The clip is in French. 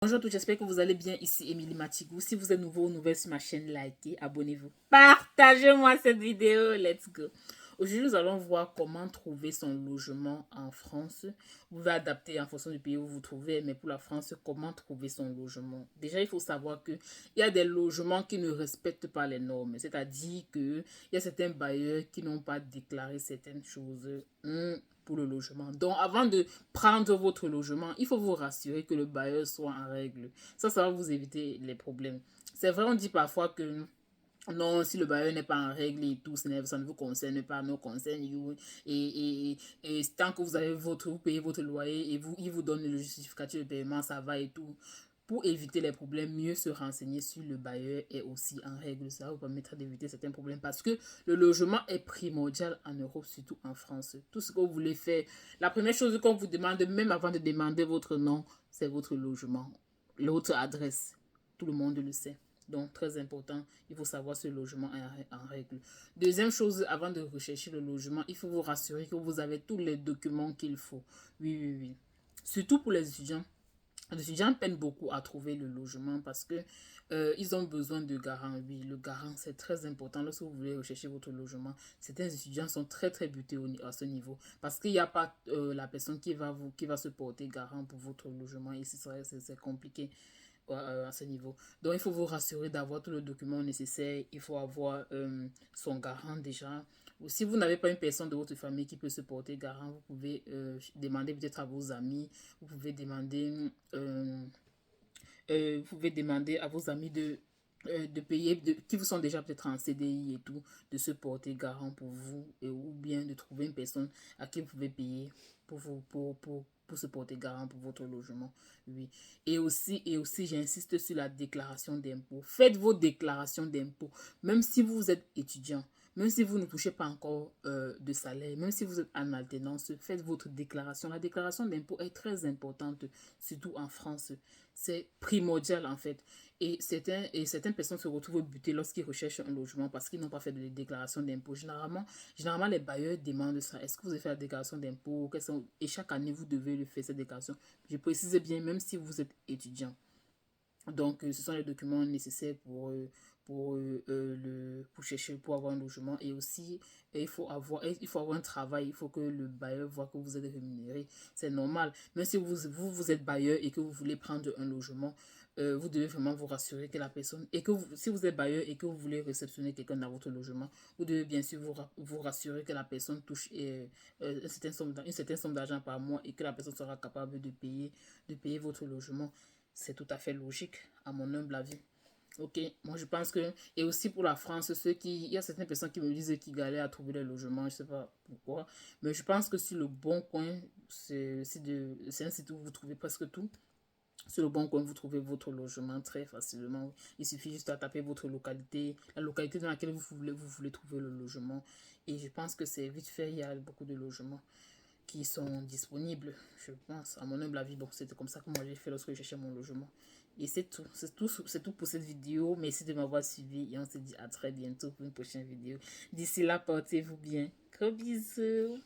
Bonjour à tous, j'espère que vous allez bien. Ici Émilie Matigou. Si vous êtes nouveau ou nouvelle sur ma chaîne, likez, abonnez-vous. Partagez-moi cette vidéo. Let's go. Aujourd'hui, nous allons voir comment trouver son logement en France. Vous pouvez adapter en fonction du pays où vous vous trouvez, mais pour la France, comment trouver son logement? Déjà, il faut savoir qu'il y a des logements qui ne respectent pas les normes. C'est-à-dire qu'il y a certains bailleurs qui n'ont pas déclaré certaines choses. Pour le logement. Donc, avant de prendre votre logement, il faut vous rassurer que le bailleur soit en règle. Ça va vous éviter les problèmes. C'est vrai, on dit parfois que non, si le bailleur n'est pas en règle et tout, ça ne vous concerne pas, nous concerne you. Et tant que vous payez votre loyer et il vous donne le justificatif de paiement, ça va et tout. Pour éviter les problèmes, mieux se renseigner sur le bailleur est aussi en règle. Ça vous permettra d'éviter certains problèmes parce que le logement est primordial en Europe, surtout en France. Tout ce que vous voulez faire, la première chose qu'on vous demande, même avant de demander votre nom, c'est votre logement, l'autre adresse. Tout le monde le sait. Donc, très important, il faut savoir si le logement est en règle. Deuxième chose, avant de rechercher le logement, il faut vous rassurer que vous avez tous les documents qu'il faut. Oui. Surtout pour les étudiants. Les étudiants peinent beaucoup à trouver le logement parce que ils ont besoin de garant. Oui, le garant, c'est très important lorsque vous voulez rechercher votre logement. Certains étudiants sont très butés à ce niveau parce qu'il n'y a pas la personne qui va se porter garant pour votre logement et c'est compliqué à ce niveau. Donc, il faut vous rassurer d'avoir tous les documents nécessaires. Il faut avoir son garant déjà. Ou si vous n'avez pas une personne de votre famille qui peut se porter garant, vous pouvez demander peut-être à vos amis. Vous pouvez demander à vos amis de payer, qui vous sont déjà peut-être en CDI et tout, de se porter garant pour vous, ou bien de trouver une personne à qui vous pouvez payer pour se porter garant pour votre logement. Oui. Et aussi j'insiste sur la déclaration d'impôt. Faites vos déclarations d'impôt, même si vous êtes étudiant. Même si vous ne touchez pas encore de salaire, même si vous êtes en alternance, faites votre déclaration. La déclaration d'impôt est très importante, surtout en France. C'est primordial en fait. Et certaines personnes se retrouvent butées lorsqu'ils recherchent un logement parce qu'ils n'ont pas fait de déclaration d'impôt. Généralement, les bailleurs demandent ça. Est-ce que vous avez fait la déclaration d'impôt? Et chaque année, vous devez le faire, cette déclaration. Je précise bien, même si vous êtes étudiant. Donc, ce sont les documents nécessaires pour chercher, pour avoir un logement. Et aussi, il faut avoir un travail. Il faut que le bailleur voit que vous êtes rémunéré. C'est normal. Même si vous êtes bailleur et que vous voulez prendre un logement, vous devez vraiment vous rassurer que la personne, si vous êtes bailleur et que vous voulez réceptionner quelqu'un dans votre logement, vous devez bien sûr vous rassurer que la personne touche une certaine somme d'argent par mois et que la personne sera capable de payer votre logement. C'est tout à fait logique, à mon humble avis. Ok, moi je pense que, et aussi pour la France, il y a certaines personnes qui me disent qu'ils galèrent à trouver des logements, je sais pas pourquoi, mais je pense que sur le Bon Coin, c'est un site où vous trouvez presque tout. Sur le Bon Coin, vous trouvez votre logement très facilement. Il suffit juste de taper votre localité, la localité dans laquelle vous voulez trouver le logement. Et je pense que c'est vite fait, il y a beaucoup de logements qui sont disponibles, je pense, à mon humble avis. Bon, c'était comme ça que moi j'ai fait lorsque je cherchais mon logement. Et c'est tout pour cette vidéo. Merci de m'avoir suivi et on se dit à très bientôt pour une prochaine vidéo. D'ici là, portez-vous bien. Gros bisous.